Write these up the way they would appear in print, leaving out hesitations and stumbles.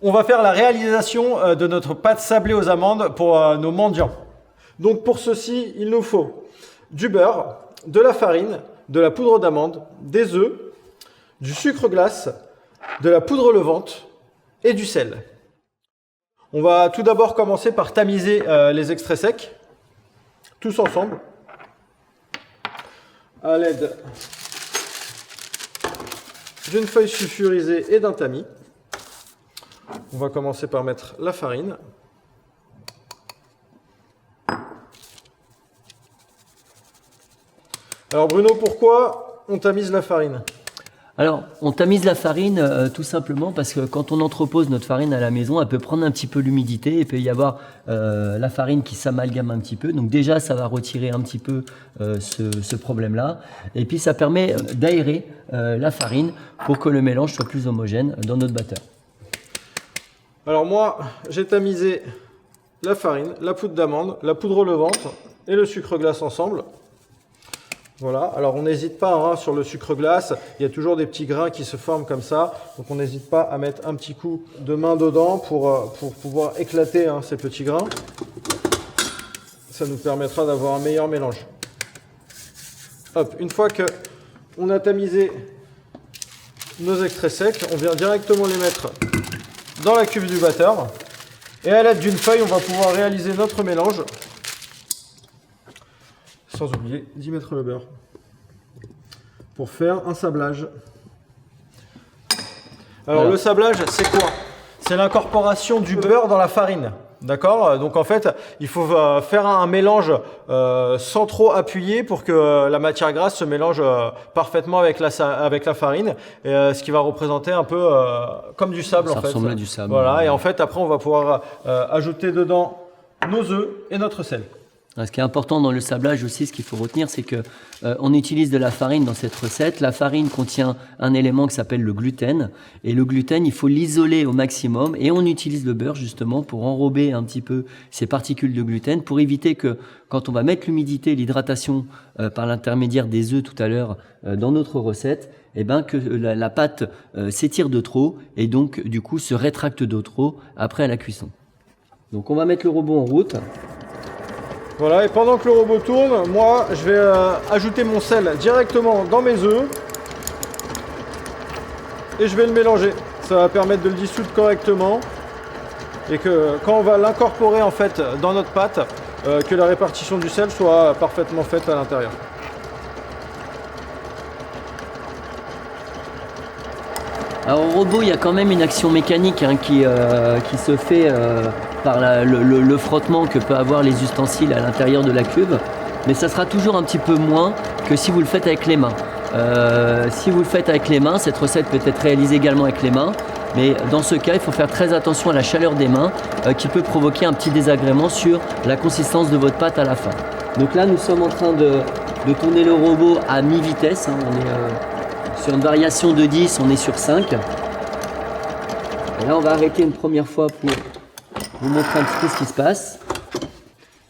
On va faire la réalisation de notre pâte sablée aux amandes pour nos mendiants. Donc pour ceci, il nous faut du beurre, de la farine, de la poudre d'amande, des œufs, du sucre glace, de la poudre levante et du sel. On va tout d'abord commencer par tamiser les extraits secs, tous ensemble, à l'aide d'une feuille sulfurisée et d'un tamis. On va commencer par mettre la farine. Alors Bruno, pourquoi on tamise la farine? Alors, on tamise la farine tout simplement parce que quand on entrepose notre farine à la maison, elle peut prendre un petit peu l'humidité et peut y avoir la farine qui s'amalgame un petit peu. Donc déjà, ça va retirer un petit peu ce problème-là. Et puis, ça permet d'aérer la farine pour que le mélange soit plus homogène dans notre batteur. Alors moi, j'ai tamisé la farine, la poudre d'amande, la poudre levante et le sucre glace ensemble. Voilà, alors on n'hésite pas hein, sur le sucre glace, il y a toujours des petits grains qui se forment comme ça, donc on n'hésite pas à mettre un petit coup de main dedans pour pouvoir éclater hein, ces petits grains. Ça nous permettra d'avoir un meilleur mélange. Hop, une fois que on a tamisé nos extraits secs, on vient directement les mettre dans la cuve du batteur et à l'aide d'une feuille, on va pouvoir réaliser notre mélange. Sans oublier d'y mettre le beurre pour faire un sablage. Alors le sablage, c'est quoi? C'est l'incorporation du beurre dans la farine. D'accord? Donc en fait, il faut faire un mélange sans trop appuyer pour que la matière grasse se mélange parfaitement avec la farine, et, ce qui va représenter un peu comme du sable. Ça ressemble à du sable. Voilà, et en fait après on va pouvoir ajouter dedans nos œufs et notre sel. Ce qui est important dans le sablage aussi, ce qu'il faut retenir, c'est que on utilise de la farine dans cette recette. La farine contient un élément qui s'appelle le gluten. Et le gluten, il faut l'isoler au maximum. Et on utilise le beurre justement pour enrober un petit peu ces particules de gluten, pour éviter que quand on va mettre l'humidité, l'hydratation par l'intermédiaire des œufs tout à l'heure dans notre recette, eh ben, que la pâte s'étire de trop et donc du coup se rétracte de trop après à la cuisson. Donc on va mettre le robot en route. Voilà, et pendant que le robot tourne, moi je vais ajouter mon sel directement dans mes œufs et je vais le mélanger. Ça va permettre de le dissoudre correctement et que quand on va l'incorporer en fait dans notre pâte, que la répartition du sel soit parfaitement faite à l'intérieur. Alors au robot, il y a quand même une action mécanique hein, qui se fait par le frottement que peut avoir les ustensiles à l'intérieur de la cuve, mais ça sera toujours un petit peu moins que si vous le faites avec les mains. Si vous le faites avec les mains, cette recette peut être réalisée également avec les mains, mais dans ce cas, il faut faire très attention à la chaleur des mains qui peut provoquer un petit désagrément sur la consistance de votre pâte à la fin. Donc là, nous sommes en train de tourner le robot à mi-vitesse, hein, on est sur une variation de 10, on est sur 5. Et là, on va arrêter une première fois pour vous montrer un petit peu ce qui se passe.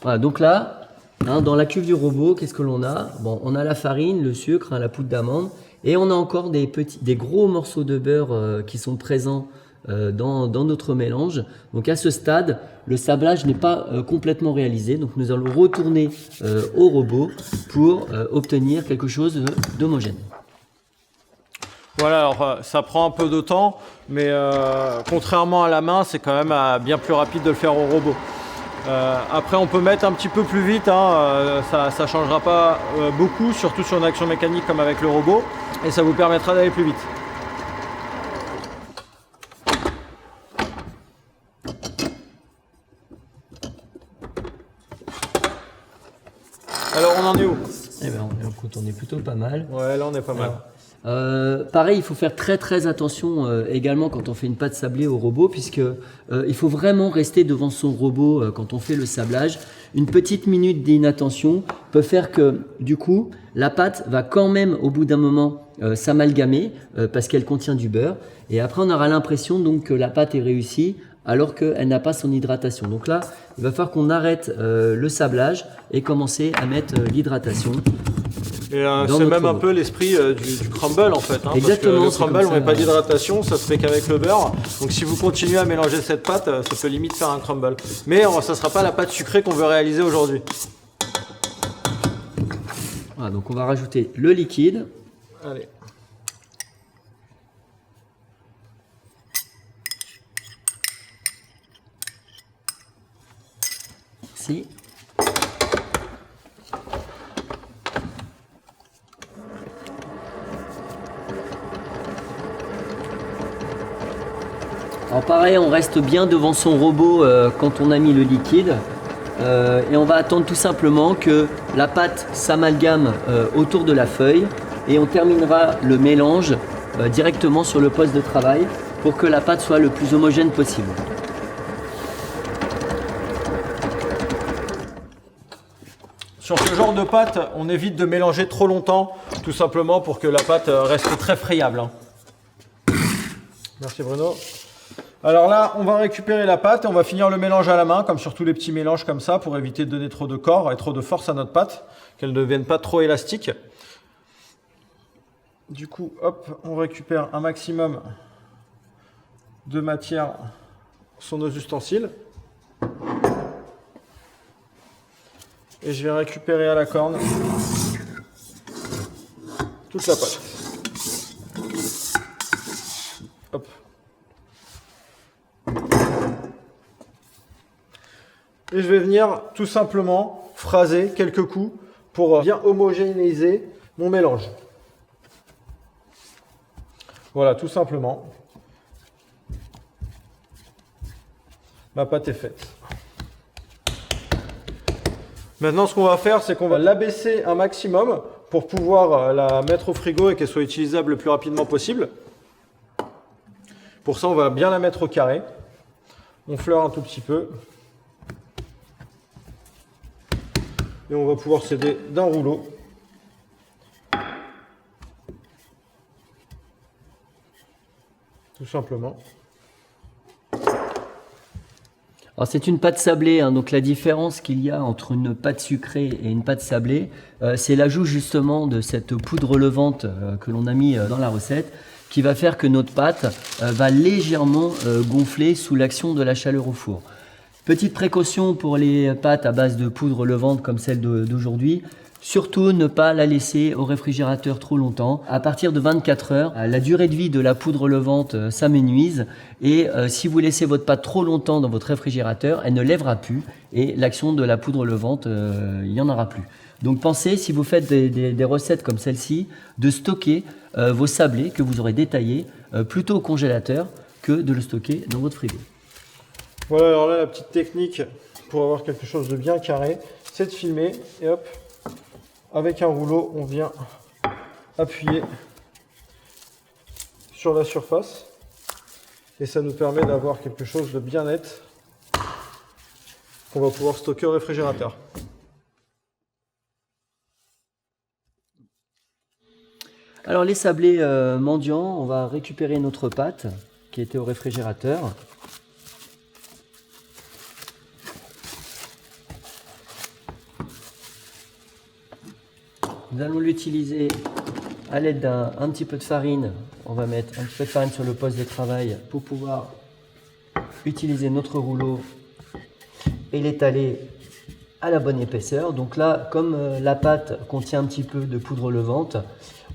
Voilà, donc là, hein, dans la cuve du robot, qu'est-ce que l'on a? Bon, on a la farine, le sucre, hein, la poudre d'amande, et on a encore des gros morceaux de beurre qui sont présents dans notre mélange. Donc à ce stade, le sablage n'est pas complètement réalisé. Donc nous allons retourner au robot pour obtenir quelque chose d'homogène. Voilà, alors ça prend un peu de temps, mais contrairement à la main, c'est quand même bien plus rapide de le faire au robot. Après, on peut mettre un petit peu plus vite, hein, ça ne changera pas beaucoup, surtout sur une action mécanique comme avec le robot, et ça vous permettra d'aller plus vite. Alors, on en est où? Eh ben, écoute, on est plutôt pas mal. Ouais, là, on est pas mal. Pareil, il faut faire très attention également quand on fait une pâte sablée au robot, puisque il faut vraiment rester devant son robot quand on fait le sablage. Une petite minute d'inattention peut faire que du coup la pâte va quand même au bout d'un moment s'amalgamer parce qu'elle contient du beurre, et après on aura l'impression donc que la pâte est réussie alors qu'elle n'a pas son hydratation. Donc là, il va falloir qu'on arrête le sablage et commencer à mettre l'hydratation. Et dans c'est notre même un robot. peu l'esprit du crumble en fait. Hein, Exactement, parce que c'est le crumble, comme on met ça. pas d'hydratation, ça se fait qu'avec le beurre. Donc si vous continuez à mélanger cette pâte, ça peut limite faire un crumble. Mais ça sera pas la pâte sucrée qu'on veut réaliser aujourd'hui. Voilà, donc on va rajouter le liquide. Allez. Ici. Alors pareil, on reste bien devant son robot quand on a mis le liquide. Et on va attendre tout simplement que la pâte s'amalgame autour de la feuille. Et on terminera le mélange directement sur le poste de travail pour que la pâte soit le plus homogène possible. Sur ce genre de pâte, on évite de mélanger trop longtemps, tout simplement pour que la pâte reste très friable. Hein. Merci Bruno. Alors là, on va récupérer la pâte et on va finir le mélange à la main, comme sur tous les petits mélanges comme ça, pour éviter de donner trop de corps et trop de force à notre pâte, qu'elle ne devienne pas trop élastique. Du coup, hop, on récupère un maximum de matière sur nos ustensiles. Et je vais récupérer à la corne toute la pâte. Hop. Et je vais venir tout simplement phraser quelques coups pour bien homogénéiser mon mélange. Voilà, tout simplement. Ma pâte est faite. Maintenant, ce qu'on va faire, c'est qu'on va l'abaisser un maximum pour pouvoir la mettre au frigo et qu'elle soit utilisable le plus rapidement possible. Pour ça, on va bien la mettre au carré. On fleure un tout petit peu. Et on va pouvoir s'aider d'un rouleau. Tout simplement. Alors c'est une pâte sablée, hein, donc la différence qu'il y a entre une pâte sucrée et une pâte sablée, c'est l'ajout justement de cette poudre levante que l'on a mis dans la recette, qui va faire que notre pâte va légèrement gonfler sous l'action de la chaleur au four. Petite précaution pour les pâtes à base de poudre levante comme celle d'aujourd'hui. Surtout ne pas la laisser au réfrigérateur trop longtemps. À partir de 24 heures, la durée de vie de la poudre levante s'amenuise et si vous laissez votre pâte trop longtemps dans votre réfrigérateur, elle ne lèvera plus et l'action de la poudre levante, il n'y en aura plus. Donc pensez, si vous faites des recettes comme celle-ci, de stocker vos sablés que vous aurez détaillés plutôt au congélateur que de le stocker dans votre frigo. Voilà, alors là, la petite technique pour avoir quelque chose de bien carré, c'est de filmer et hop, avec un rouleau, on vient appuyer sur la surface et ça nous permet d'avoir quelque chose de bien net qu'on va pouvoir stocker au réfrigérateur. Alors les sablés mendiants, on va récupérer notre pâte qui était au réfrigérateur. Nous allons l'utiliser à l'aide d'un petit peu de farine. On va mettre un petit peu de farine sur le poste de travail pour pouvoir utiliser notre rouleau et l'étaler à la bonne épaisseur. Donc là, comme la pâte contient un petit peu de poudre levante,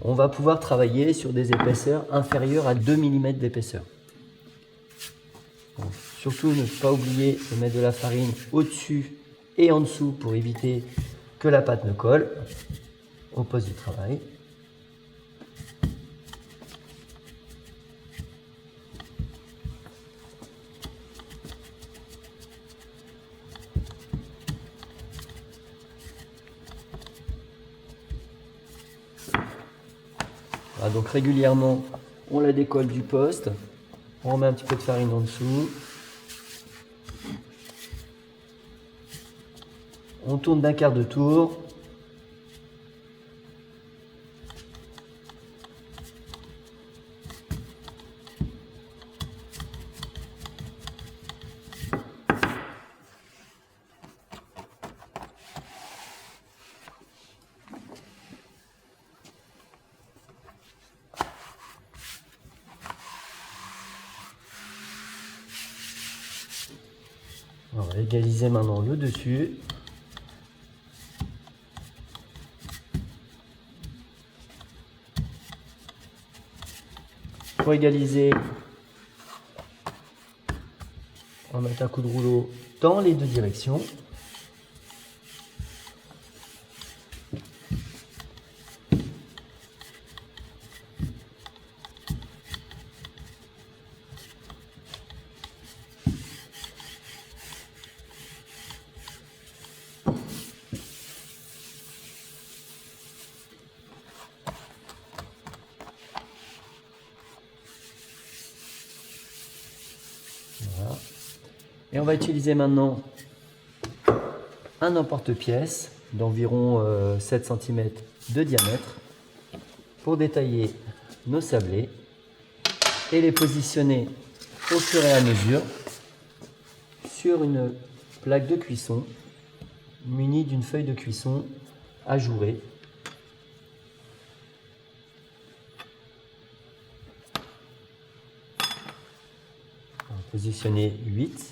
on va pouvoir travailler sur des épaisseurs inférieures à 2 mm d'épaisseur. Bon, surtout ne pas oublier de mettre de la farine au-dessus et en dessous pour éviter que la pâte ne colle au poste du travail. Voilà, donc régulièrement, on la décolle du poste, on remet un petit peu de farine en dessous, on tourne d'un quart de tour. On va égaliser maintenant le dessus. Pour égaliser, on va mettre un coup de rouleau dans les deux directions. Voilà. Et on va utiliser maintenant un emporte-pièce d'environ 7 cm de diamètre pour détailler nos sablés et les positionner au fur et à mesure sur une plaque de cuisson munie d'une feuille de cuisson ajourée. On va positionner 8.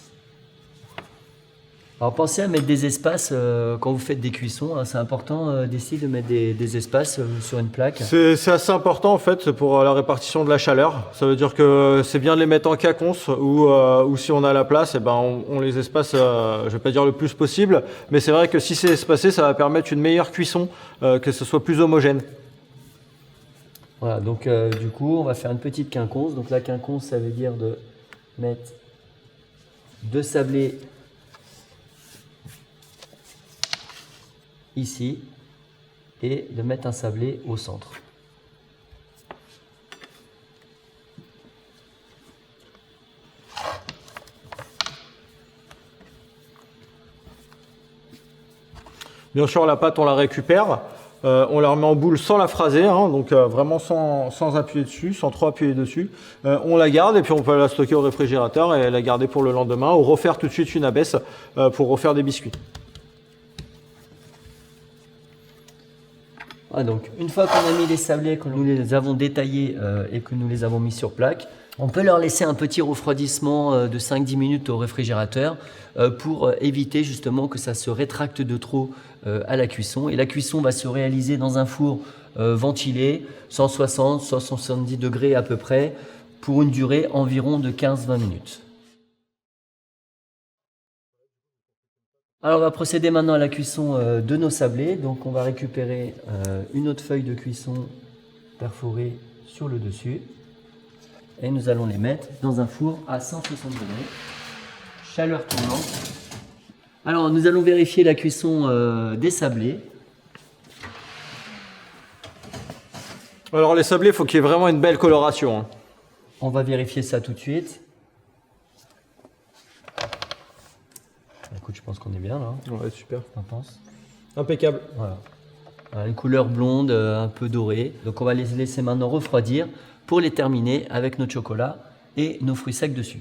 Alors pensez à mettre des espaces quand vous faites des cuissons, hein, c'est important d'essayer de mettre des espaces sur une plaque. C'est assez important en fait pour la répartition de la chaleur. Ça veut dire que c'est bien de les mettre en caconce ou si on a la place, eh ben on les espace, je vais pas dire le plus possible, mais c'est vrai que si c'est espacé, ça va permettre une meilleure cuisson, que ce soit plus homogène. Voilà, donc du coup on va faire une petite quinconce. Donc la quinconce, ça veut dire de mettre 2 sablés ici et de mettre un sablé au centre. Bien sûr, la pâte, on la récupère, on la remet en boule sans la phraser, hein, donc vraiment sans appuyer dessus, sans trop appuyer dessus. On la garde et puis on peut la stocker au réfrigérateur et la garder pour le lendemain ou refaire tout de suite une abaisse pour refaire des biscuits. Ah, donc une fois qu'on a mis les sablés, que nous les avons détaillés et que nous les avons mis sur plaque, on peut leur laisser un petit refroidissement de 5-10 minutes au réfrigérateur pour éviter justement que ça se rétracte de trop à la cuisson. Et la cuisson va se réaliser dans un four ventilé, 160-170 degrés à peu près, pour une durée environ de 15-20 minutes. Alors on va procéder maintenant à la cuisson de nos sablés. Donc on va récupérer une autre feuille de cuisson perforée sur le dessus. Et nous allons les mettre dans un four à 160 degrés, chaleur tournante. Alors nous allons vérifier la cuisson des sablés. Alors les sablés, il faut qu'il y ait vraiment une belle coloration, hein. On va vérifier ça tout de suite. Écoute, je pense qu'on est bien là. Ouais, super. T'en penses? Impeccable. Voilà. Une couleur blonde, un peu dorée. Donc on va les laisser maintenant refroidir pour les terminer avec notre chocolat et nos fruits secs dessus.